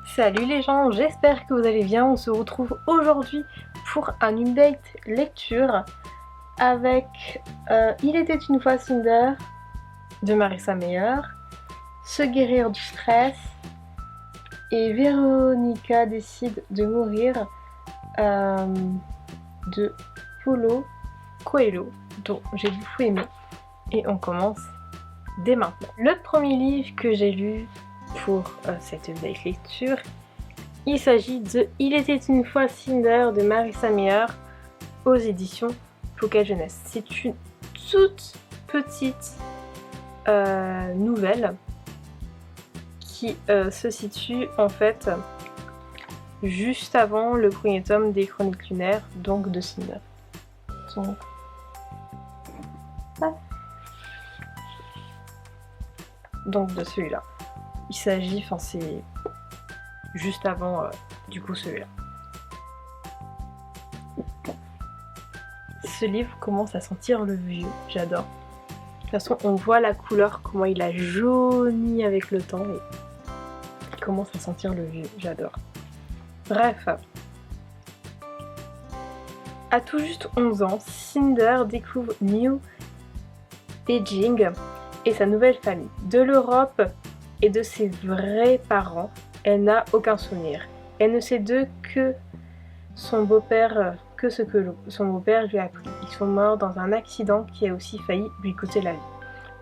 Salut les gens, j'espère que vous allez bien. On se retrouve aujourd'hui pour un update lecture avec Il était une fois Cinder de Marissa Meyer, Se guérir du stress et Véronica décide de mourir de Paulo Coelho, dont j'ai beaucoup aimé. Et on commence dès maintenant. Le premier livre que j'ai lu pour cette update lecture, il s'agit de Il était une fois Cinder de Marissa Meyer aux éditions Pocket Jeunesse. C'est une toute petite nouvelle qui se situe en fait juste avant le premier tome des Chroniques lunaires, donc de Cinder. Donc, donc de celui-là. Il s'agit, enfin c'est juste avant du coup celui-là. Ce livre commence à sentir le vieux, j'adore. De toute façon on voit la couleur, comment il a jauni avec le temps et il commence à sentir le vieux, j'adore. Bref, à tout juste 11 ans, Cinder découvre New Beijing et sa nouvelle famille. De l'Europe et de ses vrais parents, elle n'a aucun souvenir. Elle ne sait d'eux que son beau-père, que ce que son beau-père lui a appris. Ils sont morts dans un accident qui a aussi failli lui coûter la vie.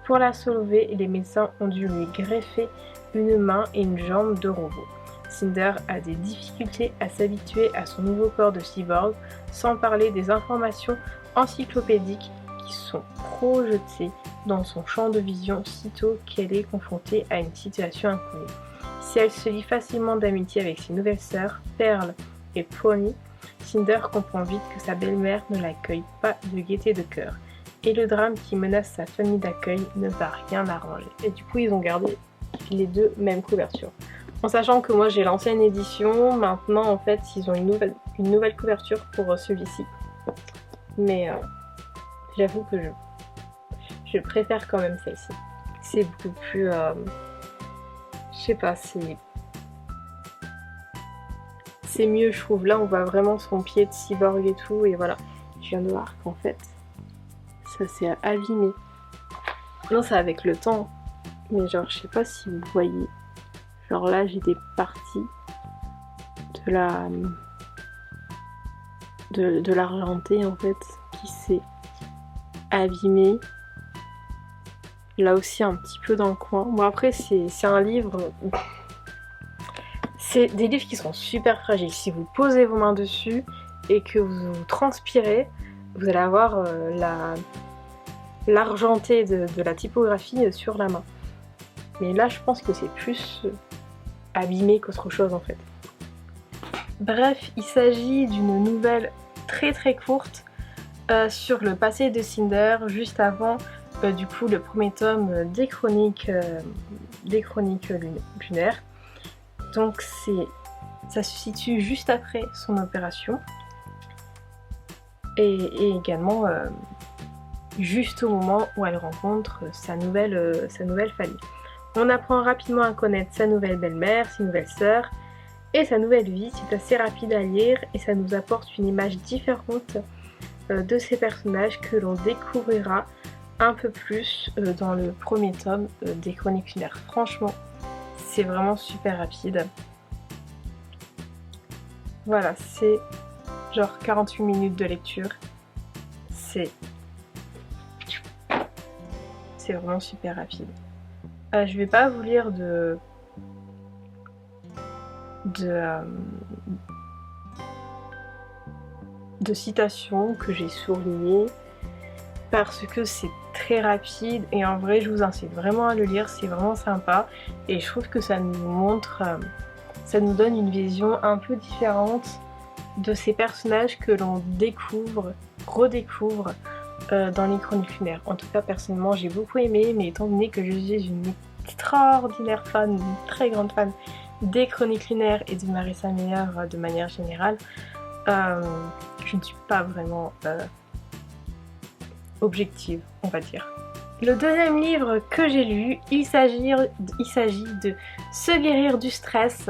Pour la sauver, les médecins ont dû lui greffer une main et une jambe de robot. Cinder a des difficultés à s'habituer à son nouveau corps de cyborg, sans parler des informations encyclopédiques qui sont projetées dans son champ de vision sitôt qu'elle est confrontée à une situation inconnue. Si elle se lie facilement d'amitié avec ses nouvelles sœurs, Pearl et Pony, Cinder comprend vite que sa belle-mère ne l'accueille pas de gaieté de cœur. Et le drame qui menace sa famille d'accueil ne va rien arranger. Et du coup, ils ont gardé les deux mêmes couvertures. En sachant que moi j'ai l'ancienne édition, maintenant en fait ils ont une nouvelle couverture pour celui-ci. Mais j'avoue que je préfère quand même celle-ci. C'est beaucoup plus... je sais pas, c'est mieux je trouve. Là on voit vraiment son pied de cyborg et tout, et voilà. Je viens de voir qu'en fait ça s'est abîmé. Non, c'est avec le temps, mais genre je sais pas si vous voyez. Genre là j'ai des parties de l'argenté en fait qui s'est abîmé. Là aussi un petit peu dans le coin. Bon après c'est un livre... C'est des livres qui sont super fragiles. Si vous posez vos mains dessus et que vous transpirez, vous allez avoir l'argenté de la typographie sur la main. Mais là je pense que c'est plus abîmé qu'autre chose en fait. Bref, il s'agit d'une nouvelle très très courte sur le passé de Cinder, juste avant du coup le premier tome des chroniques lunaires. Donc ça se situe juste après son opération et également juste au moment où elle rencontre sa nouvelle famille. On apprend rapidement à connaître sa nouvelle belle-mère, ses nouvelles sœurs et sa nouvelle vie. C'est assez rapide à lire et ça nous apporte une image différente de ces personnages que l'on découvrira un peu plus dans le premier tome des Chroniques lunaires. Franchement, c'est vraiment super rapide. Voilà, c'est genre 48 minutes de lecture. C'est vraiment super rapide. Je vais pas vous lire de citations que j'ai soulignées parce que c'est très rapide et en vrai je vous incite vraiment à le lire, c'est vraiment sympa et je trouve que ça nous montre, ça nous donne une vision un peu différente de ces personnages que l'on redécouvre dans les Chroniques lunaires. En tout cas personnellement j'ai beaucoup aimé, mais étant donné que je suis une extraordinaire fan, une très grande fan des Chroniques lunaires et de Marissa Meyer de manière générale, je ne suis pas vraiment objective, on va dire. Le deuxième livre que j'ai lu, il s'agit de Se guérir du stress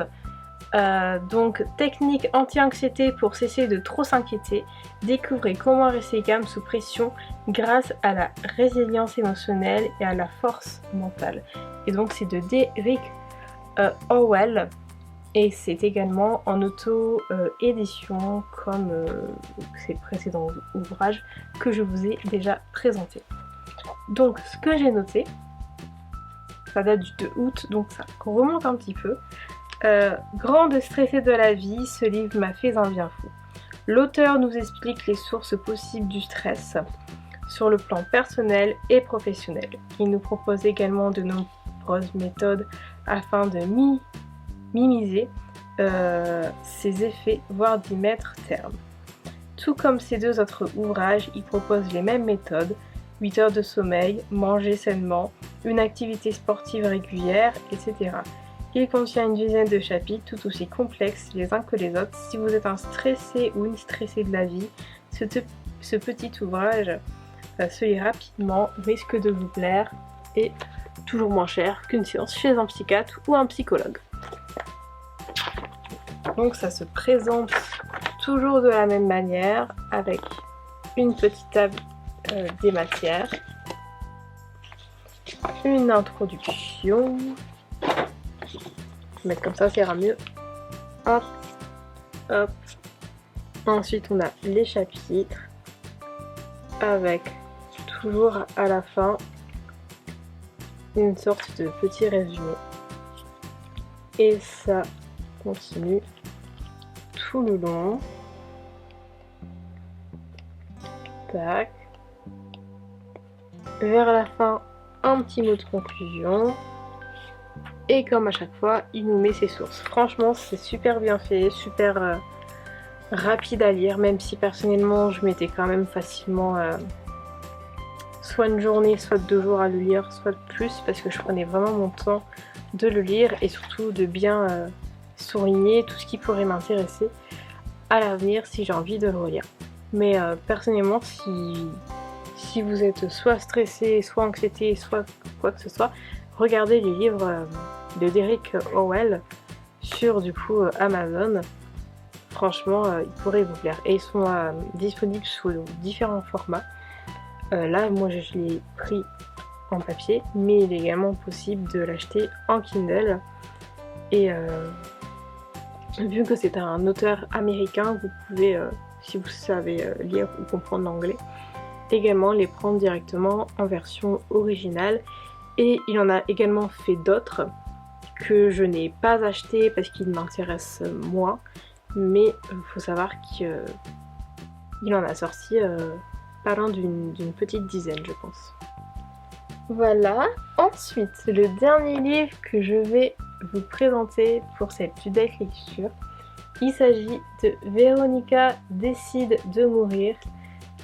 Donc technique anti-anxiété pour cesser de trop s'inquiéter. Découvrez comment rester calme sous pression grâce à la résilience émotionnelle et à la force mentale. Et donc c'est de Derek Howell. Et c'est également en auto-édition comme ces précédents ouvrages que je vous ai déjà présentés. Donc ce que j'ai noté, ça date du 2 août, donc ça remonte un petit peu. Grande stressée de la vie, ce livre m'a fait un bien fou. L'auteur nous explique les sources possibles du stress sur le plan personnel et professionnel. Il nous propose également de nombreuses méthodes afin de minimiser ses effets, voire d'y mettre terme. Tout comme ces deux autres ouvrages, il propose les mêmes méthodes, 8 heures de sommeil, manger sainement, une activité sportive régulière, etc. Il contient une dizaine de chapitres tout aussi complexes les uns que les autres. Si vous êtes un stressé ou une stressée de la vie, ce petit ouvrage se lit rapidement, risque de vous plaire et toujours moins cher qu'une séance chez un psychiatre ou un psychologue. Donc ça se présente toujours de la même manière avec une petite table des matières, une introduction, je vais mettre comme ça ira mieux, hop, hop, ensuite on a les chapitres avec toujours à la fin une sorte de petit résumé et ça continue tout le long. Tac. Vers la fin, un petit mot de conclusion. Et comme à chaque fois, il nous met ses sources. Franchement, c'est super bien fait, super rapide à lire, même si personnellement, je mettais quand même facilement soit une journée, soit 2 jours à le lire, soit plus, parce que je prenais vraiment mon temps de le lire et surtout de bien souligner tout ce qui pourrait m'intéresser à l'avenir si j'ai envie de le relire. Mais personnellement, si vous êtes soit stressé, soit anxiété, soit quoi que ce soit, regardez les livres de Derek Howell sur du coup Amazon. Franchement, ils pourraient vous plaire. Et ils sont disponibles sous différents formats. Là, moi je l'ai pris en papier, mais il est également possible de l'acheter en Kindle. Et vu que c'est un auteur américain, vous pouvez, si vous savez lire ou comprendre l'anglais, également les prendre directement en version originale. Et il en a également fait d'autres que je n'ai pas acheté parce qu'ils m'intéressent moins, mais il faut savoir qu'il en a sorti pas loin d'une petite dizaine, je pense. Voilà, ensuite le dernier livre que je vais vous présenter pour cette date lecture, il s'agit de Véronica décide de mourir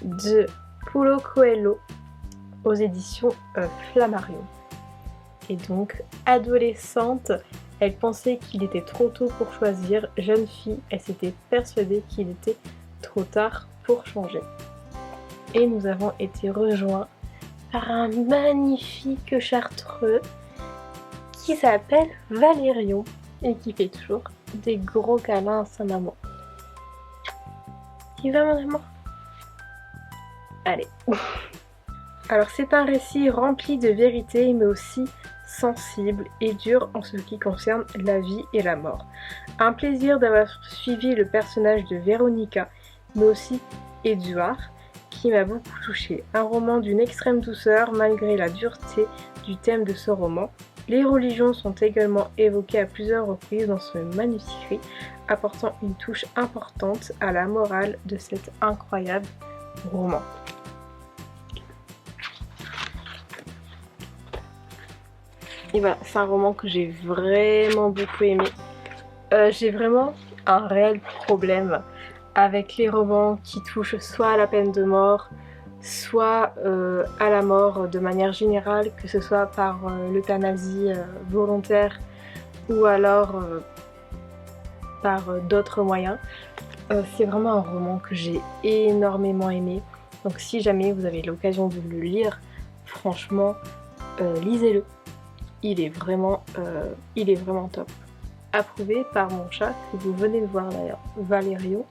de Paulo Coelho aux éditions Flammarion. Et donc, adolescente, elle pensait qu'il était trop tôt pour choisir. Jeune fille, elle s'était persuadée qu'il était trop tard pour changer. Et nous avons été rejoints par un magnifique chartreux qui s'appelle Valérion et qui fait toujours des gros câlins à sa maman. Tu vas, mon amour? Allez. Alors c'est un récit rempli de vérité mais aussi sensible et dur en ce qui concerne la vie et la mort. Un plaisir d'avoir suivi le personnage de Véronica mais aussi Édouard qui m'a beaucoup touchée. Un roman d'une extrême douceur malgré la dureté du thème de ce roman. Les religions sont également évoquées à plusieurs reprises dans ce manuscrit, apportant une touche importante à la morale de cet incroyable roman. Et voilà, c'est un roman que j'ai vraiment beaucoup aimé. J'ai vraiment un réel problème avec les romans qui touchent soit à la peine de mort, soit à la mort de manière générale, que ce soit par l'euthanasie volontaire ou alors par d'autres moyens. C'est vraiment un roman que j'ai énormément aimé. Donc si jamais vous avez l'occasion de le lire, franchement, lisez-le. Il est vraiment top. approuvé par mon chat que vous venez de voir d'ailleurs. Valerio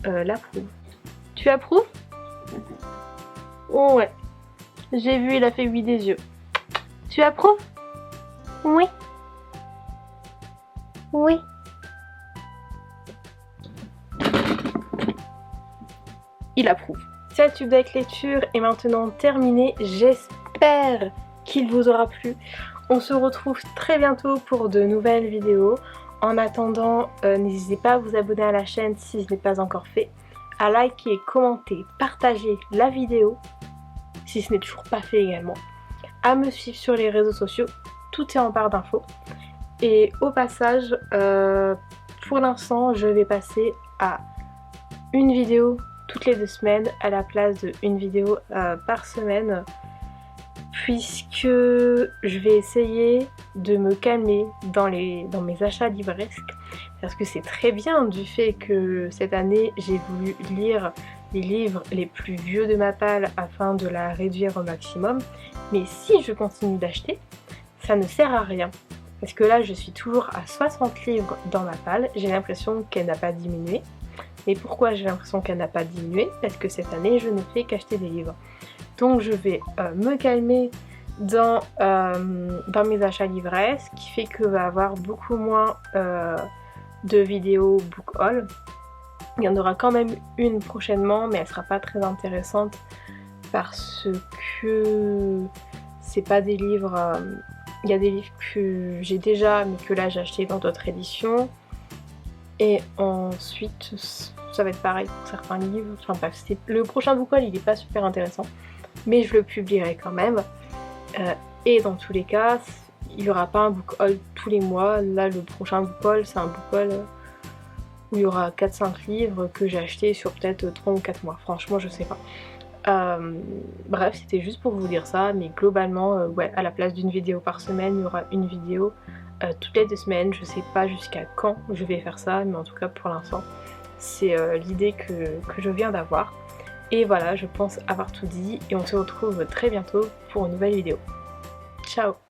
l'approuve. Tu approuves? Oh ouais. J'ai vu, il a fait oui des yeux. Tu approuves? Oui. Oui. Il approuve. Cette update lecture est maintenant terminée. J'espère qu'il vous aura plu. On se retrouve très bientôt pour de nouvelles vidéos. En attendant, n'hésitez pas à vous abonner à la chaîne si ce n'est pas encore fait, à liker, commenter, partager la vidéo si ce n'est toujours pas fait également, à me suivre sur les réseaux sociaux, tout est en barre d'infos. Et au passage, pour l'instant, je vais passer à une vidéo toutes les 2 semaines à la place d'une vidéo par semaine, puisque je vais essayer de me calmer dans mes achats livresques, parce que c'est très bien du fait que cette année j'ai voulu lire les livres les plus vieux de ma palle afin de la réduire au maximum, mais si je continue d'acheter, ça ne sert à rien. Parce que là je suis toujours à 60 livres dans ma palle, j'ai l'impression qu'elle n'a pas diminué. Mais pourquoi j'ai l'impression qu'elle n'a pas diminué? Parce que cette année je ne fais qu'acheter des livres. Donc je vais me calmer dans mes achats livresques, ce qui fait que va avoir beaucoup moins de vidéos book haul. Il y en aura quand même une prochainement, mais elle sera pas très intéressante parce que c'est pas des livres... Il y a des livres que j'ai déjà, mais que là j'ai acheté dans d'autres éditions. Et ensuite, ça va être pareil pour certains livres. Enfin bref, le prochain book haul il est pas super intéressant, mais je le publierai quand même. Et dans tous les cas, il n'y aura pas un book haul tous les mois. Là, le prochain book haul, c'est un book haul où il y aura 4-5 livres que j'ai achetés sur peut-être 3 ou 4 mois. Franchement, je sais pas. Bref, c'était juste pour vous dire ça, mais globalement, ouais, à la place d'une vidéo par semaine, il y aura une vidéo toutes les 2 semaines. Je sais pas jusqu'à quand je vais faire ça, mais en tout cas pour l'instant, c'est l'idée que je viens d'avoir. Et voilà, je pense avoir tout dit et on se retrouve très bientôt pour une nouvelle vidéo. Ciao!